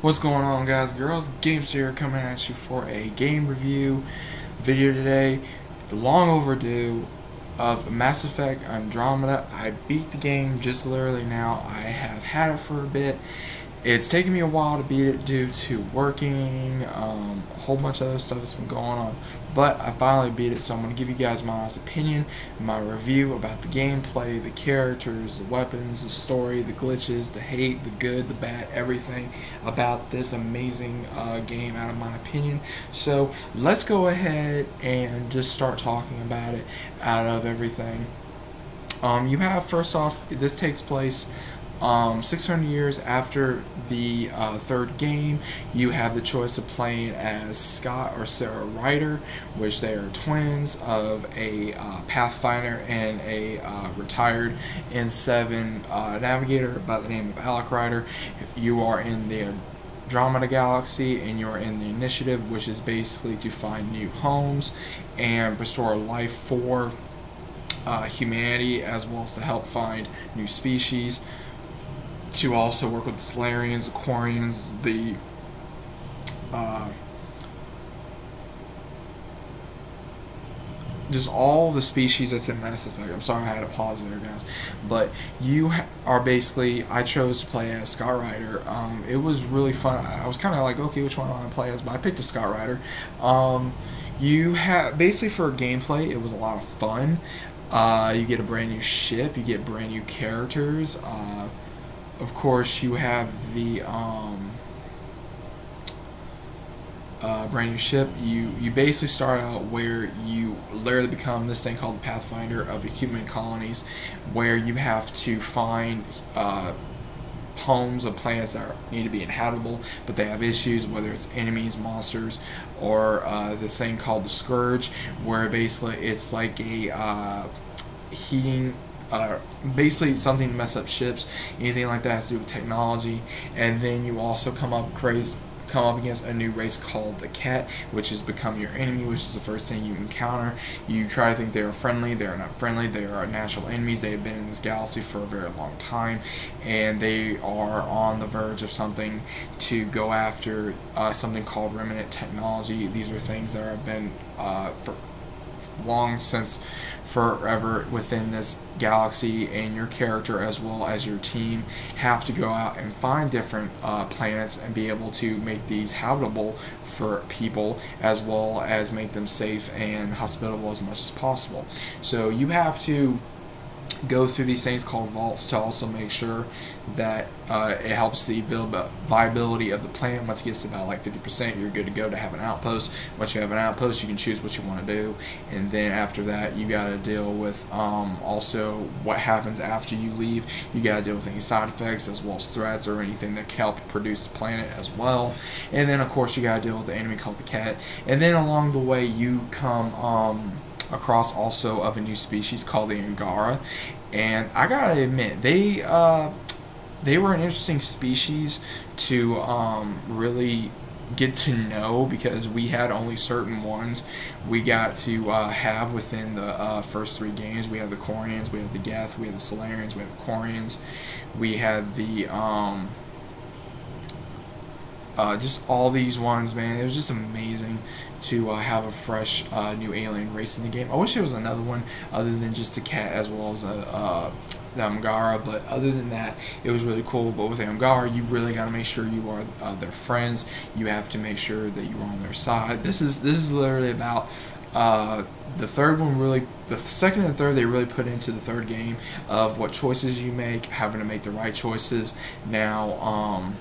What's going on, guys, girls? Gamester here, coming at you for a game review video today. Long overdue of Mass Effect Andromeda. I beat the game just literally now. I have had it for a bit. It's taken me a while to beat it due to working, a whole bunch of other stuff that's been going on. But I finally beat it, so I'm going to give you guys my honest opinion, my review about the gameplay, the characters, the weapons, the story, the glitches, the hate, the good, the bad, everything about this amazing game out of my opinion. So let's go ahead and just start talking about it out of everything. You have, first off, this takes place 600 years after the third game. You have the choice of playing as Scott or Sarah Ryder, which they are twins of a Pathfinder and a retired N7 navigator by the name of Alec Ryder. You are in the Andromeda Galaxy, and you're in the initiative, which is basically to find new homes and restore life for humanity, as well as to help find new species, to also work with the Solarians, the Quarians, the just all the species that's in Mass Effect. I'm sorry I had to pause there, guys. But you are basically, I chose to play as Scott Ryder. It was really fun. I was kind of like, okay, which one do I want to play as? But I picked a Scott Ryder. You have, basically for gameplay, it was a lot of fun. You get a brand new ship, you get brand new characters. Of course, you have the brand new ship. You basically start out where you literally become this thing called the Pathfinder of the human colonies, where you have to find homes of planets that need to be inhabitable, but they have issues, whether it's enemies, monsters, or this thing called the Scourge, where basically it's like a heating, basically something to mess up ships, anything like that has to do with technology. And then you also come up against a new race called the Cat, which has become your enemy, which is the first thing you encounter. You try to think they are friendly. They are not friendly. They are natural enemies. They have been in this galaxy for a very long time, and they are on the verge of something to go after, something called remnant technology. These are things that have been for long since forever within this galaxy, and your character as well as your team have to go out and find different planets and be able to make these habitable for people, as well as make them safe and hospitable as much as possible. So you have to go through these things called vaults to also make sure that it helps the viability of the planet. Once it gets to about like 50%, you're good to go to have an outpost. Once you have an outpost, you can choose what you want to do, and then after that you got to deal with also what happens after you leave. You got to deal with any side effects as well as threats or anything that can help produce the planet as well. And then of course you got to deal with the enemy called the Cat, and then along the way you come across also of a new species called the Angara, and I gotta admit they were an interesting species to really get to know, because we had only certain ones we got to have within the first three games. We had the Quarians, we had the Geth, we had the Solarians, we had the Quarians, we had the just all these ones, man. It was just amazing to have a fresh new alien race in the game. I wish there was another one other than just the Cat as well as the Angara, but other than that, it was really cool. But with the Angara, you really got to make sure you are their friends. You have to make sure that you are on their side. This is literally about the third one. Really, the second and third, they really put into the third game of what choices you make, having to make the right choices. Now,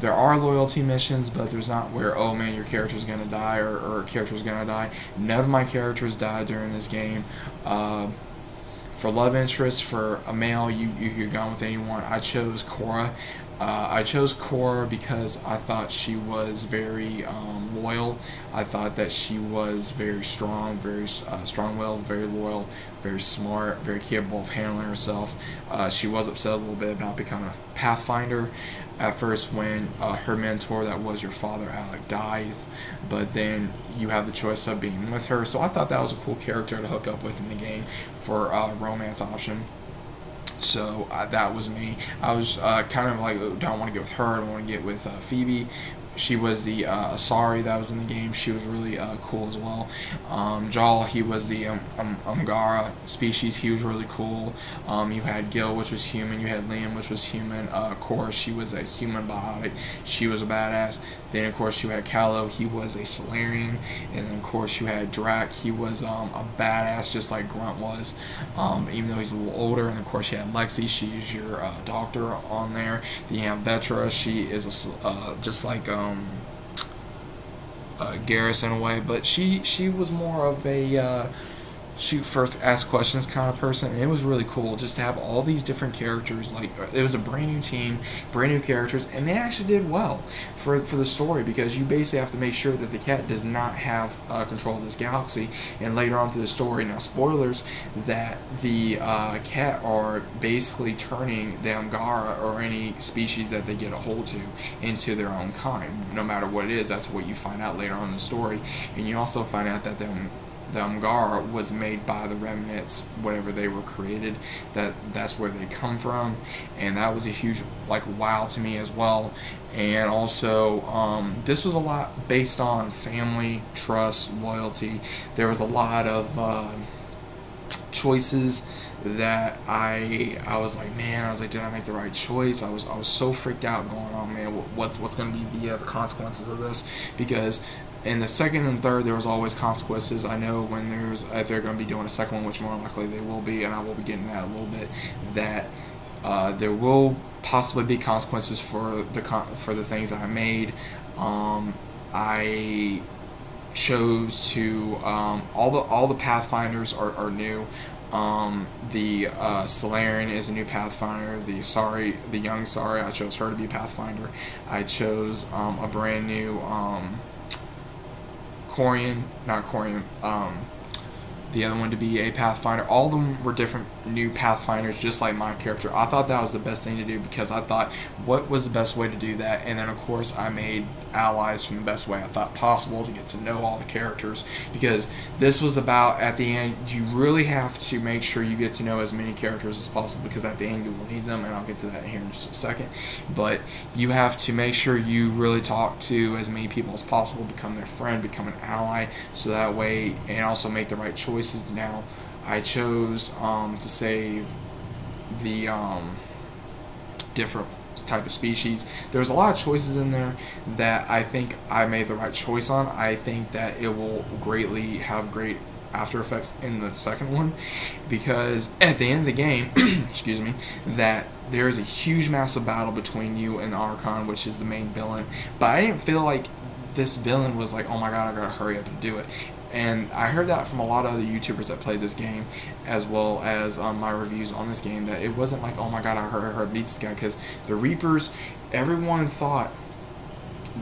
there are loyalty missions, but there's not where, oh man, your character's gonna die or character's gonna die. None of my characters died during this game. For love interest, for a male, you could go with anyone. I chose Cora. I chose Cora because I thought she was very loyal. I thought that she was very strong, very strong-willed, very loyal, very smart, very capable of handling herself. She was upset a little bit about becoming a Pathfinder at first when her mentor, that was your father, Alec, dies, but then you have the choice of being with her. So I thought that was a cool character to hook up with in the game for a romance option. So that was me. I was kind of like, oh, don't want to get with her. I don't want to get with Phoebe. She was the Asari that was in the game. She was really cool as well. Jal, he was the Angara species. He was really cool. You had Gil, which was human. You had Liam, which was human. Cora, she was a human biotic. She was a badass. Then, of course, you had Callow. He was a Solarian. And then, of course, you had Drac. He was a badass, just like Grunt was, even though he's a little older. And, of course, you had Lexi. She's your doctor on there. Then you have Vetra. She is just like Garrus in a way, but she was more of a shoot first, ask questions kind of person. And it was really cool just to have all these different characters. Like, it was a brand new team, brand new characters, and they actually did well for the story, because you basically have to make sure that the cat does not have control of this galaxy. And later on through the story, now spoilers, that the cat are basically turning the Angara, or any species that they get a hold to, into their own kind. No matter what it is, that's what you find out later on in the story. And you also find out that the Angara was made by the remnants, whatever they were created, that's where they come from. And that was a huge like wow to me as well. And also this was a lot based on family, trust, loyalty. There was a lot of choices that I was like, man, I was like, did I make the right choice? I was so freaked out going, oh man, what's going to be the consequences of this? Because in the second and third, there was always consequences. I know when if they're going to be doing a second one, which more likely they will be, and I will be getting that a little bit, that there will possibly be consequences for the things that I made. I chose to all the Pathfinders are new. The Solarian is a new Pathfinder. The young Asari, I chose her to be a Pathfinder. I chose a brand new the other one to be a Pathfinder. All of them were different new Pathfinders, just like my character. I thought that was the best thing to do, because I thought, what was the best way to do that? And then, of course, I made allies from the best way I thought possible to get to know all the characters, because this was about, at the end, you really have to make sure you get to know as many characters as possible, because at the end you will need them, and I'll get to that here in just a second. But you have to make sure you really talk to as many people as possible, become their friend, become an ally, so that way, and also make the right choices. Now, I chose to save the different type of species. There's a lot of choices in there that I think I made the right choice on. I think that it will greatly have great after effects in the second one, because at the end of the game, excuse me, that there is a huge massive battle between you and the Archon, which is the main villain. But I didn't feel like this villain was like, oh my god, I gotta hurry up and do it. And I heard that from a lot of other YouTubers that played this game, as well as my reviews on this game, that it wasn't like, oh my god, I heard beat this guy, because the Reapers, everyone thought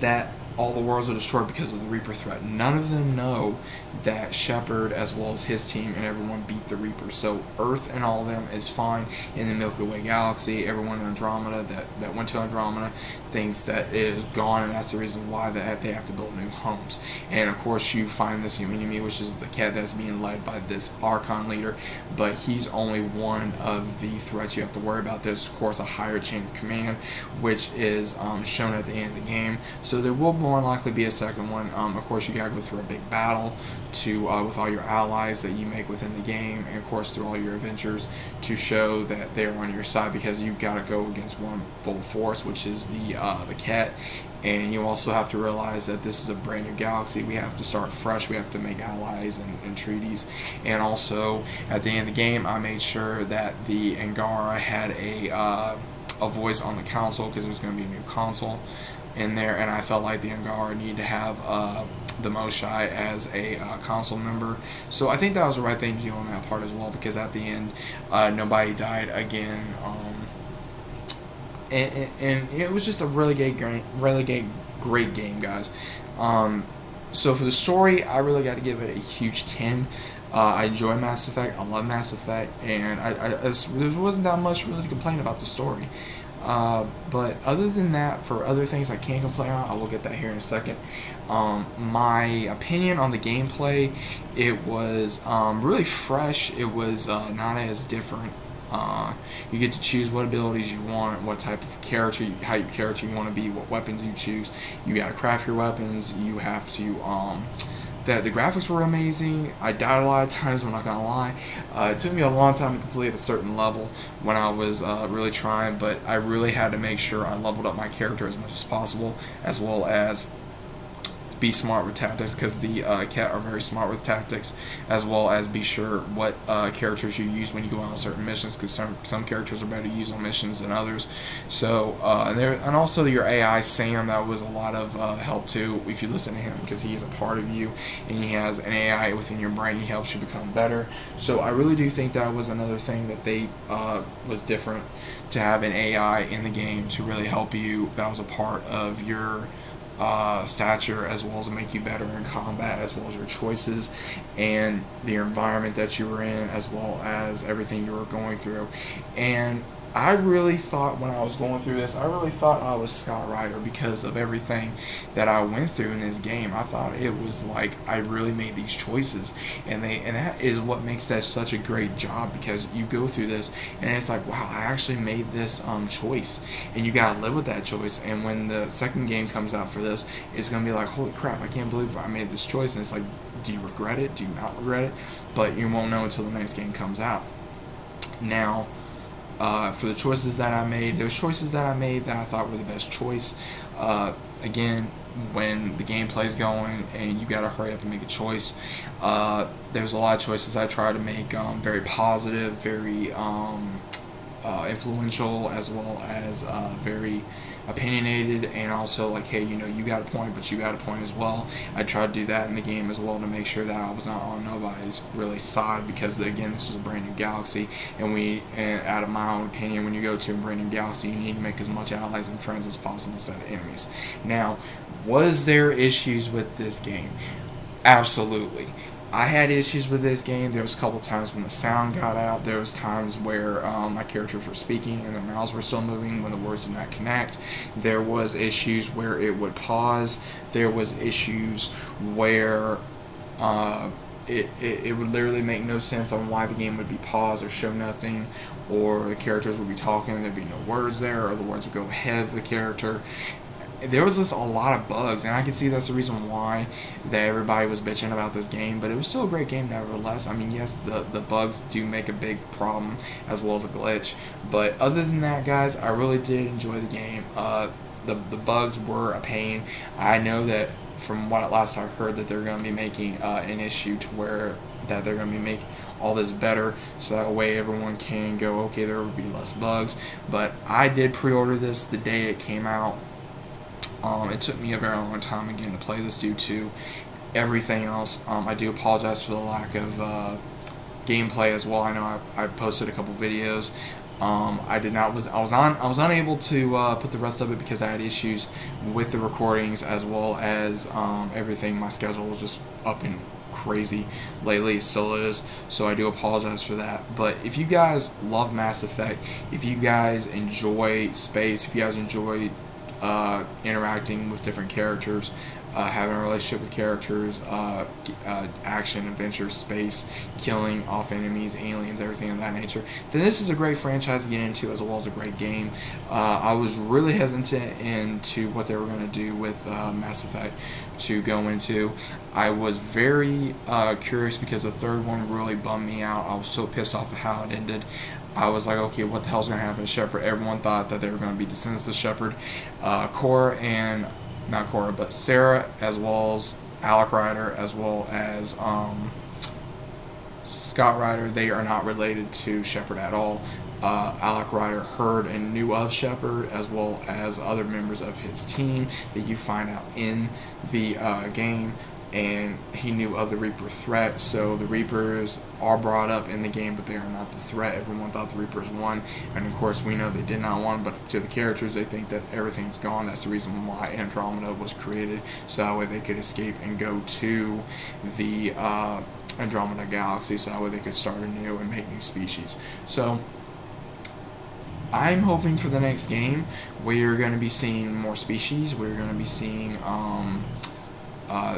that all the worlds are destroyed because of the Reaper threat. None of them know that Shepard, as well as his team and everyone, beat the Reapers. So Earth and all of them is fine in the Milky Way galaxy. Everyone in Andromeda that went to Andromeda thinks that it is gone, and that's the reason why they have to build new homes. And of course, you find this new enemy, which is the cat that's being led by this Archon leader, but he's only one of the threats you have to worry about. There's, of course, a higher chain of command, which is shown at the end of the game. So there will more likely be a second one. Of course, you gotta go through a big battle with all your allies that you make within the game, and of course through all your adventures, to show that they're on your side, because you've got to go against one full force, which is the cat. And you also have to realize that this is a brand new galaxy. We have to start fresh. We have to make allies and treaties. And also, at the end of the game, I made sure that the Angara had a voice on the console, because there was going to be a new console in there, and I felt like the Angara needed to have the Moshai as a console member. So I think that was the right thing to do on that part as well, because at the end, nobody died again. And it was just a really great game, guys. So for the story, I really got to give it a huge 10. I enjoy Mass Effect. I love Mass Effect, and there wasn't that much really to complain about the story. But other than that, for other things I can complain on, I will get that here in a second. My opinion on the gameplay, it was really fresh. It was not as different You get to choose what abilities you want, what type of character, how your character you want to be, what weapons you choose. You got to craft your weapons. You have to. The graphics were amazing. I died a lot of times, I'm not gonna lie. It took me a long time to complete a certain level when I was really trying, but I really had to make sure I leveled up my character as much as possible, as well as be smart with tactics, because the cat are very smart with tactics, as well as be sure what characters you use when you go on certain missions, because some characters are better to use on missions than others. So and also your AI Sam, that was a lot of help too if you listen to him, because he's a part of you and he has an AI within your brain. He helps you become better. So I really do think that was another thing that they was different, to have an AI in the game to really help you. That was a part of your stature, as well as make you better in combat, as well as your choices and the environment that you were in, as well as everything you were going through. And I really thought, when I was going through this, I really thought I was Scott Ryder because of everything that I went through in this game. I thought it was like I really made these choices, and that is what makes that such a great job, because you go through this and it's like, wow, I actually made this choice, and you gotta live with that choice. And when the second game comes out for this, it's gonna be like, holy crap, I can't believe I made this choice. And it's like, do you regret it? Do you not regret it? But you won't know until the next game comes out. Now, for the choices that I made, there's choices that I made that I thought were the best choice. Again, when the gameplay's going and you gotta hurry up and make a choice, there's a lot of choices I try to make very positive, very influential, as well as very opinionated, and also like, hey, you know, you got a point, but you got a point as well. I tried to do that in the game as well, to make sure that I was not on nobody's really side, because again, this is a brand new galaxy, and out of my own opinion, when you go to a brand new galaxy, you need to make as much allies and friends as possible instead of enemies. Now, was there issues with this game? Absolutely. I had issues with this game. There was a couple times when the sound got out. There was times where my characters were speaking and their mouths were still moving when the words did not connect. There was issues where it would pause. There was issues where it would literally make no sense on why the game would be paused or show nothing, or the characters would be talking and there'd be no words there, or the words would go ahead of the character. There was just a lot of bugs, and I can see that's the reason why that everybody was bitching about this game, but it was still a great game nevertheless. I mean, yes, the bugs do make a big problem, as well as a glitch, but other than that, guys, I really did enjoy the game. The bugs were a pain. I know that from what last I heard, that they're going to be making an issue to where that they're going to be make all this better, so that way everyone can go, okay, there will be less bugs. But I did pre-order this the day it came out. It took me a very long time again to play this due to everything else. I do apologize for the lack of gameplay as well. I know I posted a couple videos. I was unable to put the rest of it because I had issues with the recordings, as well as everything. My schedule was just up and crazy lately, it still is, so I do apologize for that. But if you guys love Mass Effect, if you guys enjoy space, if you guys enjoy interacting with different characters, having a relationship with characters, action, adventure, space, killing off enemies, aliens, everything of that nature, then this is a great franchise to get into, as well as a great game. I was really hesitant into what they were going to do with Mass Effect to go into. I was very curious, because the third one really bummed me out. I was so pissed off at how it ended. I was like, okay, what the hell's going to happen to Shepard? Everyone thought that they were going to be descendants of Shepard. Sarah, as well as Alec Ryder, as well as Scott Ryder, they are not related to Shepard at all. Alec Ryder heard and knew of Shepard, as well as other members of his team that you find out in the game, and he knew of the Reaper threat. So the Reapers are brought up in the game, but they are not the threat. Everyone thought the Reapers won, and of course we know they did not win, but to the characters, they think that everything's gone. That's the reason why Andromeda was created, so that way they could escape and go to the Andromeda galaxy, so that way they could start anew and make new species. So I'm hoping for the next game we're going to be seeing more species. We're going to be seeing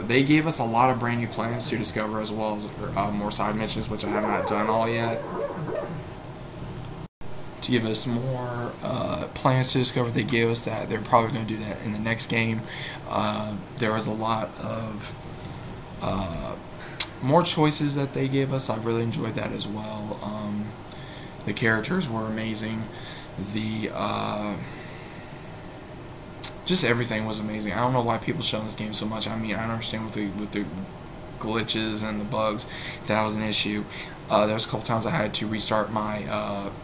they gave us a lot of brand new planets to discover, as well as more side missions, which I have not done all yet. to give us more planets to discover. They gave us that. They're probably going to do that in the next game. There was a lot of more choices that they gave us. I really enjoyed that as well. The characters were amazing. The just everything was amazing. I don't know why people show this game so much. I mean, I don't understand with the glitches and the bugs. That was an issue. There was a couple times I had to restart my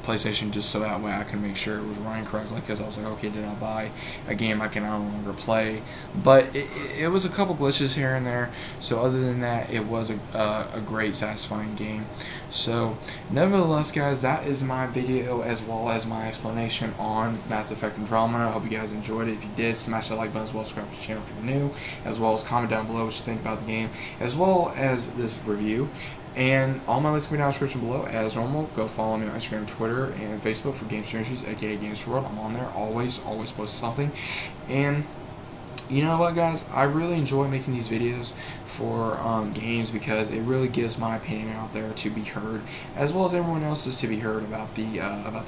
PlayStation just so that way I could make sure it was running correctly, because I was like, okay, did I buy a game I can no longer play? But it was a couple glitches here and there. So other than that, it was a great, satisfying game. So nevertheless, guys, that is my video as well as my explanation on Mass Effect Andromeda. I hope you guys enjoyed it. If you did, smash that like button as well, subscribe to the channel if you're new, as well as comment down below what you think about the game, as well as this review. And all my links will be down in the description below. As normal, go follow me on Instagram, Twitter, and Facebook for Gamster Issues, aka Gamester World. I'm on there, always posting something. And you know what, guys? I really enjoy making these videos for games, because it really gives my opinion out there to be heard, as well as everyone else's to be heard about the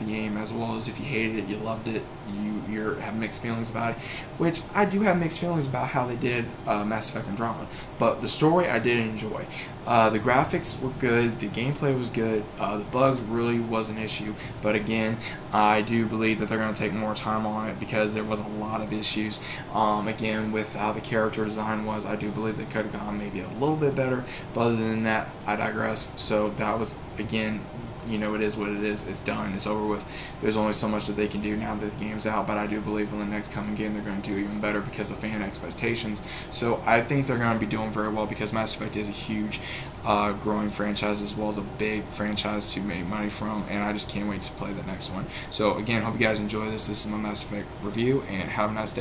game, as well as if you hated it, you loved it, you have mixed feelings about it, which I do have mixed feelings about how they did Mass Effect Andromeda. But the story I did enjoy. The graphics were good, the gameplay was good, the bugs really was an issue, but again, I do believe that they're going to take more time on it, because there was a lot of issues. Again, with how the character design was, I do believe they could have gone maybe a little bit better, but other than that, I digress. So that was, again, you know, it is what it is. It's done. It's over with. There's only so much that they can do now that the game's out, but I do believe in the next coming game they're going to do even better because of fan expectations. So I think they're going to be doing very well, because Mass Effect is a huge growing franchise, as well as a big franchise to make money from, and I just can't wait to play the next one. So again, hope you guys enjoy this. This is my Mass Effect review, and have a nice day.